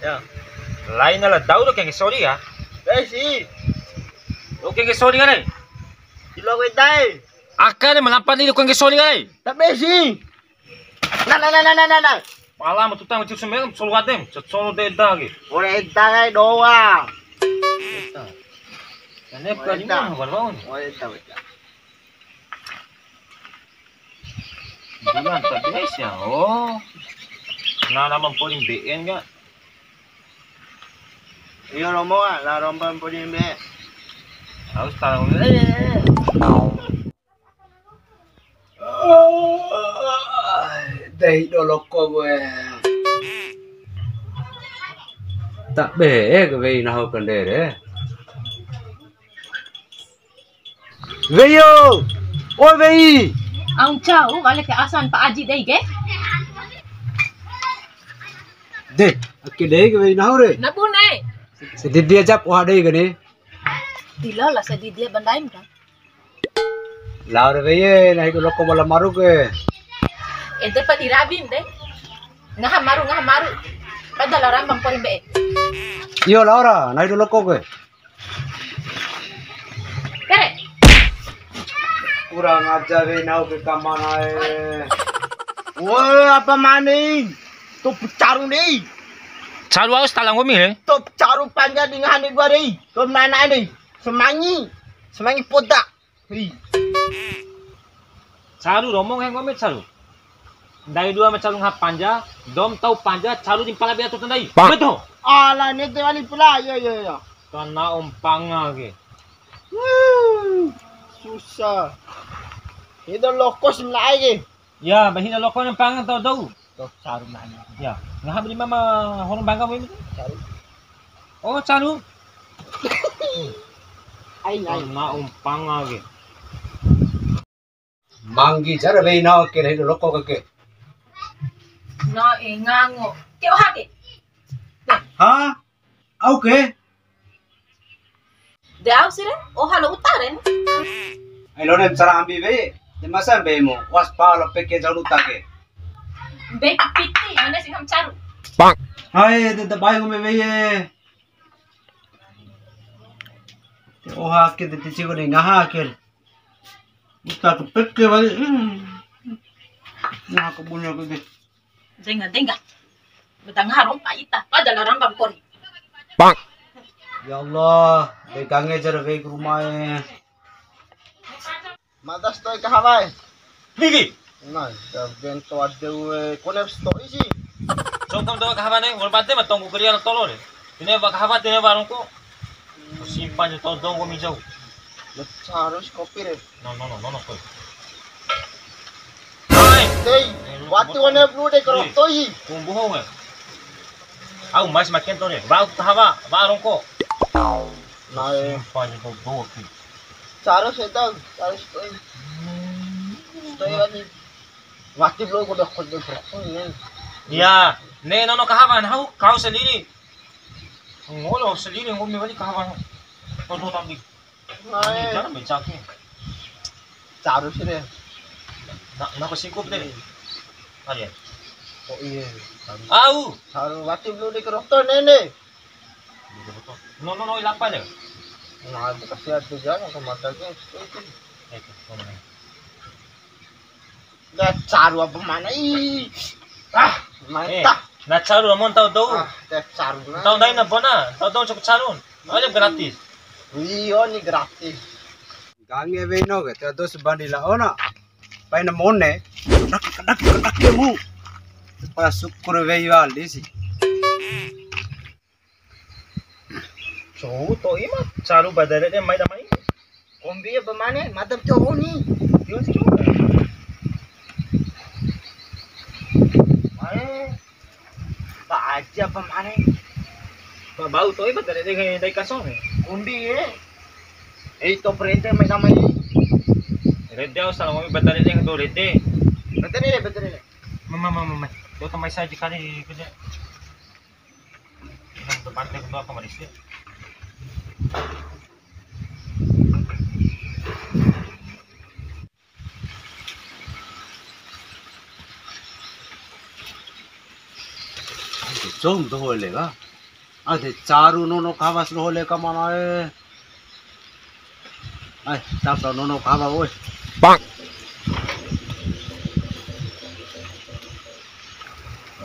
Ya. Lain lah tahu lo keng sorry ya. Si. Lo keng sorry kan? Silo kita. Akan melampan ini keng sorry kan? Tapi si. Nah. Pala matutang macam semua solo adem, solo deda lagi. Boleh kita doang. Ini bukan ini baru. Boleh kita baca. Bulan tapi ya. Oh. Nah, naman po yung BN nga. Iyo romo la rompan po din be. Harus tahu. Đây đồ lộc cô gue. Tak bể cái vì nào cần để đấy. Veyo. Ôi vei. Ang chow, wala ka asan pa aji day ke? Đây, cái đấy cái vì nào đấy. Nabunay. Sẽ đi dia chắp qua đây cái này. Tila la sa didia banday mo ka. Lao rồi vei này đồ lộc cô malam maru ke. Ente pa dirabim de. Ngaha maru. Padala rambang po rin be. Iyo Laura, này đồ lộc cô ke. Kere. Kurang ajar vei nào ke kamana eh. Woi, apa maning? Tu pecaru ni. Saru harus talang umi le. Tu pecaru panjang di ngahani gua ni. Tu mana ni? Semangi podak. Hei. Saru romong yang ngomit saru. Dari dua macam ngap panja, dom tahu panja, saru di pala biatu tandai. Betul. Alah ni tu wali pula. Ya. Tanah umpang lagi. Susah. Itu lokos lagi. Ya, bahina loko ng pangan tahu tahu. Tu pecaru mana? Ya, ngahap di mama horong bangga mo ini. Pecaru. Oh, saru. Ai. Tanah umpang lagi. Manggi cara vei nào ke này đồ lộc cô ke. No ngango. Ke ohake. Hả? Okay. De aw sire, ohalo utaren. Ai lo nem cara ambi vei. De masa vei mo. Was pa lo peke jalu take. Be piti, mana sing ham charu. Hai de bai ko me vei. Oha ke de tichi ko ni ngaha ke. Uta ko peke bali. Na ko bunya ko de. Denga. Betang harong pa ita, padala rambang po rin. Ya Allah, de gange jar vei ko rumah eh. Madas tu ke hawai. Ligi. Nah, dah bento ada konep story si. So kam daw kahaba na yung bante matong ko kriya ng tolo ni. Tine ba kahaba tine barong ko. Simpan yung todong ko mijaw. Harus kopi re. No. Ko. Ay, Hey, waktu konep lu de kerok tu si. kung buho nga. Aw mas makin to ni. Ba kahaba barong ko. Nah, Simpan yung todong ko. harus itu, harus story. Story lagi. Waktu lu udah kerja kerok ni. Ya, ne no kahaba na how kau saliri. Ngolo saliri ngom ni bali kahaba. Todo tambi. Nah, Jangan bencaki. harus re. Na ko singkop din. Ayan. Oh iya. Au. Harus waktu lu de kerok tu nene. No, ilapa na. Nah, kasi ada jangan ke mata ke. Ito, Dah caru apa mana ih. Mantap. na charu amon tao do. Dah caru na. Tao dai na bona. Tao do chok charon. Oleh gratis. Iyo ni gratis. Gange vei no ke. Te dos bandi la ona. Pai na monne. Kadak ke mu. Para syukur vei wal disi. So, to ima charu badare de mai damai. Kombi apa mana? Madam cowok ni. Yo si. Tak aja apa mana? Bau to ima badare de dai kasong. Kombi itu perintah mai nama ni. Redde au salang mi badare de do redde. Betul ni. Mama. Do tamai sa jikani kede. Nang bante ko ako maris. 좀 더 올래가. Ade charu nono kawas lo le kamana Ay, tapa nono kawa oi.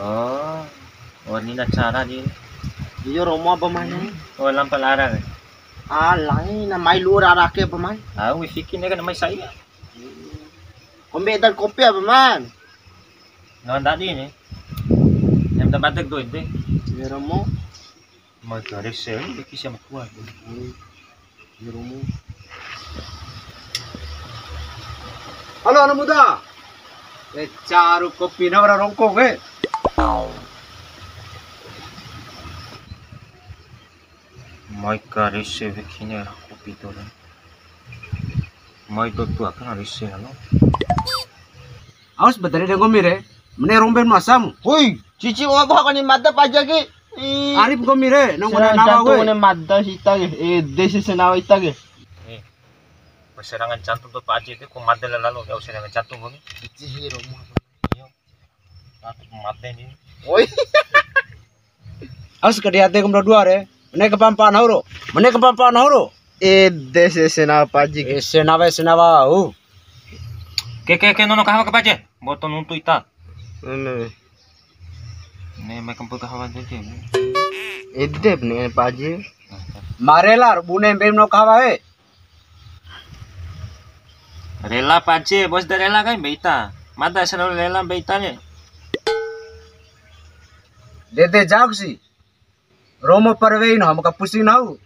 Oh, ni na cara ni. Iyo Romo apa mana? Oh, lampa larang. Alay na may lura rake apa man? Ah, we fikin na may saya. Kombe dan kopi apa man? Nawan tadi ni. Yang tempat tu itu. Iyo Romo. Mau ke resel, dia kisah kuat. Iyo Romo. Halo anak muda. Charu kopi na ora rongkong Mau ke resel kini kopi tu lah. Mau tu akan resel lo. Aus badare de gomire. Mene romben masam. Hui, cici apa kan ni mata paja ke? Arif gomire nang mana nawa Jantung we. ni mata sita ke. Desi senawa ita ke. Serangan jantung tu Pak Haji itu kau mati lalu dia serangan jantung kau ni. Cici Romo. Iya. Aku mati ni. Oi. Aus kadiate gomra dua re. Mene kepampan hauro. Desi senawa paji ke. Senawa Ke nono kahwa ke Pak Haji. Boton untuk ita. Ano. Ni mai kampung kahwa tu je. Edep ni paji. Marelar bune bem no kawa we. Rela Pak Haji, bos dah rela kan beita. Mata selalu rela beita ni. Dede jagsi. Romo parvein ha maka pusing nau.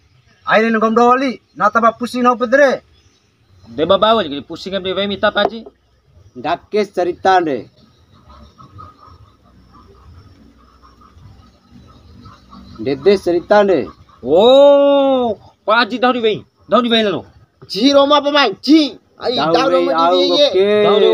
Aire gomdo wali na taba pusing nau pedre. Dia bawa je pusing dia vai minta Pak Haji. Dakkes cerita re. Dede cerita re. Oh, Pak Haji dah di vai lalu. Cici Romo apa man? Ci. Ai dah Romo di ye. Dah di.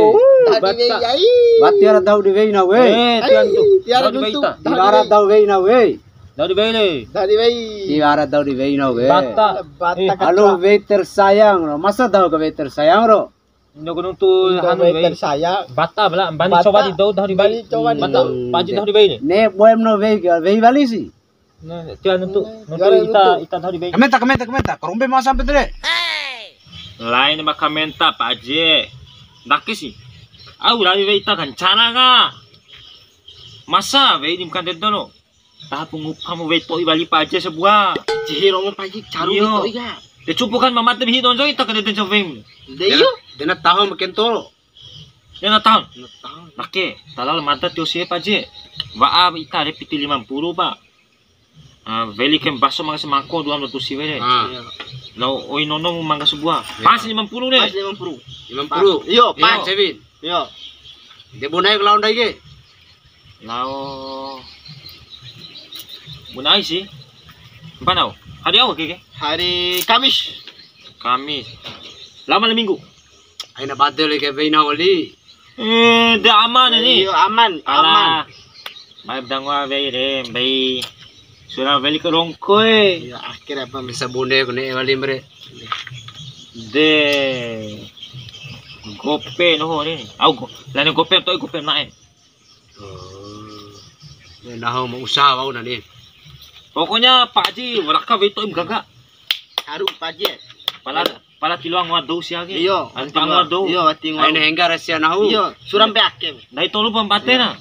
Dah di ai. Batiara dau di na we. Tuan tu. Tiara Dah di vai duntu. ta. Tiara dau na we. Dah di vai le. Dah di wei. Tiara dau di na we. Bata. Bata Halo waiter sayang ro. Masa dau ke waiter sayang ro? Ino gunung tu hanu vai. saya. Bata bala bani Bata. coba di dah di vai. Bani coba di Bata. Pak Haji dah di vai ni. Ne boem no we wali si. Nah, tuan tu. Juara Ita dah di vai. Kamenta. Karumbe masam pedre. Lain maka menta Pak Haji. Nakis sih. Au lari vai ita kan cara ga. Masa vai di bukan dedono. Tapi ngupamu vai to ibali Pak Haji sebuah. Cici Romo paji caru Iyo. itu iya. Dia cuba kan mamat lebih hidon ita kan dedo covem. Deyo. Dena tahu makento. Dia nak tahu. Nake, talalu mata tio sie Pak Haji. Wa ita repiti 50 ba. Veli kem baso mga semangko duan batu si wele. Lau oi nono mu mangga sebuah. Pas 50 ne. Pas 50. 50. Iyo, Pas pas. Sevin. Iyo. De bunai lawan dai ge. Lau bunai sih. Panau. Hari awak ke? Hari Kamis. Kamis. Lama le minggu. Aina badel ke veina wali. Dia aman ni. Iyo, aman. Alah. Mai bdangwa vei re, vei. Surah veli ke rongkoi. Iyo, akhirnya apa Bisa bune ko ne wali mere. De gope no ho ni. Au lani gope to gope nae. Nah mau usaha mau na ni. Pokoknya Pak Haji waraka vei to im gaga. Haru paji. Pala tiluang wa do sia ge. Iyo, antang wa do. Iyo, tinggal. Aina hengga rasia nahu. Iyo, suram be akem. Dai tolu pambate na.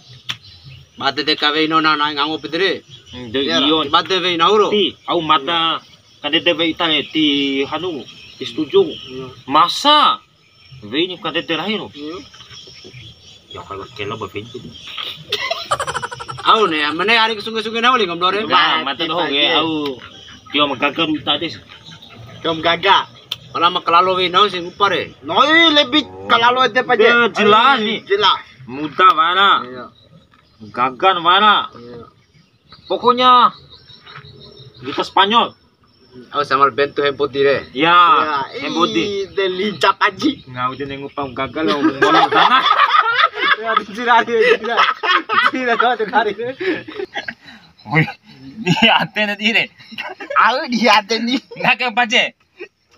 Bate de ka veino na ngango pedre. De iyon. Bate veina uro. Ti au mata kadete vei tane ti hanu ti setuju. Masa vei ni kadete rahino. Iyo. Ya kalau kelo ba vei tu. Au ne mane ari sungai-sungai na wali ngomdore. Ba mata do ge au tio magagaru tades. Kem gaga. Wala makalalo veina sing upare. Noi lebih kalau ada paji. Jelas ni. Jelas. Muda mana? Iya. Gagan mana? Pokoknya kita Spanyol. Au samal bento hempot dire. Ya, embodi. Delincap paji. Ngau je nengu pam gagal lo ngolong tanah. Ya dirari. Dira ka dirari. Wih, dia atene dire. Aku dia ada ni. Nggak ke pace.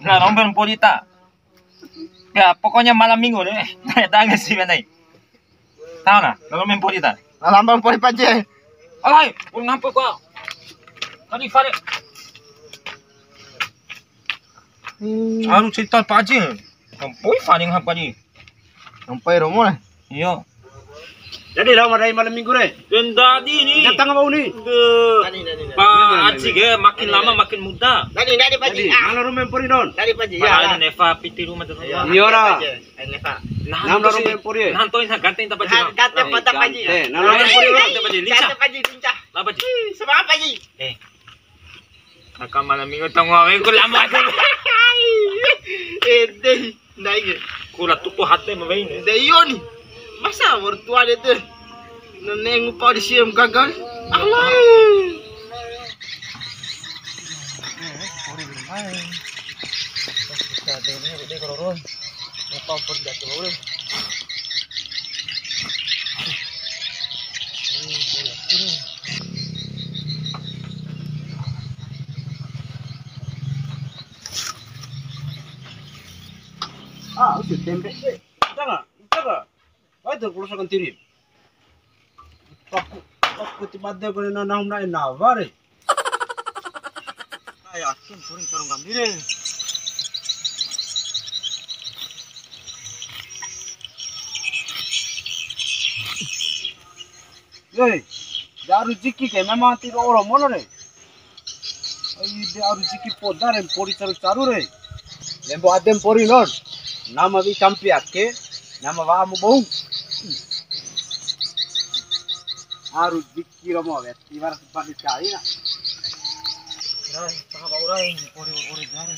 Nggak romben polita. Ya, pokoknya malam minggu deh. Tangga sih benai. Tahu na? Romben polita. Lambang poli paji. Alay, udah ngapa kok? Tadi Fare. Aru cerita paje. Kampoi Fare ngapa ni? Sampai romo lah. Iya. Jadi lah malam minggu re. Dadi ni. Datang apa ni? Pak Haji ge makin lama makin muda. Nadi Paji. Mana rumah empori don? Nadi Paji. Padahal Neva piti rumah tu. Iya lah. Neva. Nama rumah empori. Nah, toin ganti tak Paji. Kata Paji. Paji. Nama rumah empori don. Paji lincah. Kata Paji lincah. Lah Paji. Sama Paji. Kakak malam minggu tengok aku lama tu. Deh, naik. Kula tupu hati main. Deh yo ni. Masa mertua dia tu neneng upah di siam gagal. Alai. Ah, udah tempe. Jangan. Why the police akan tirim? Aku tiba dia kau nak nak nawar. Ay, akin puring sarung gambire. Hey, daru jiki ke memang tidak orang mana re? Ay, daru jiki podar empori caru re. Lembo adem pori non. Nama bi campi akke, nama wa mo bau. Aru jiki romo ya, tibar sebalik kali na. Rai, paha baurai ore jaran.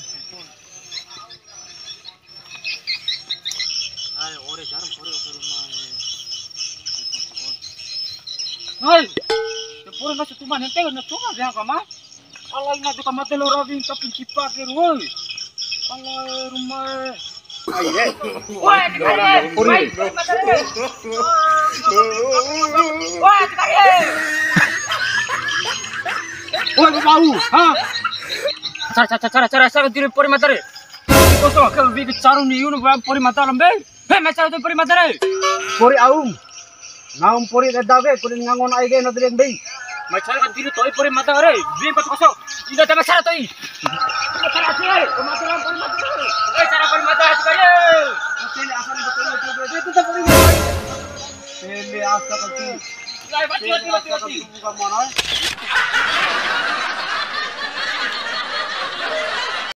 Ay, ore jaran rumah. Hai, pura nasi tuman hente na cuma dia kama. Allah ingat tu kama telur raving tapi cipa ke ruai. Allah rumah. Aye. Wah, dikaya. Wah, dikaya. Oh, bau. Ha. Cara diri pori matare. Kosong ke bi bicara ni yun pori mata lambe. He macam tu pori matare. Pori aum. Naum pori dadawe kurin ngangon aige na direng dei. Macam kan diri toy pori mata re. Bi kot kosong. Indah tak macam toy. Cara diri mata lam pori mata. Cara pori mata hati kare. Sele asal betul itu tak pori mata. Sele asal tu. Lai bati. Bukan mana.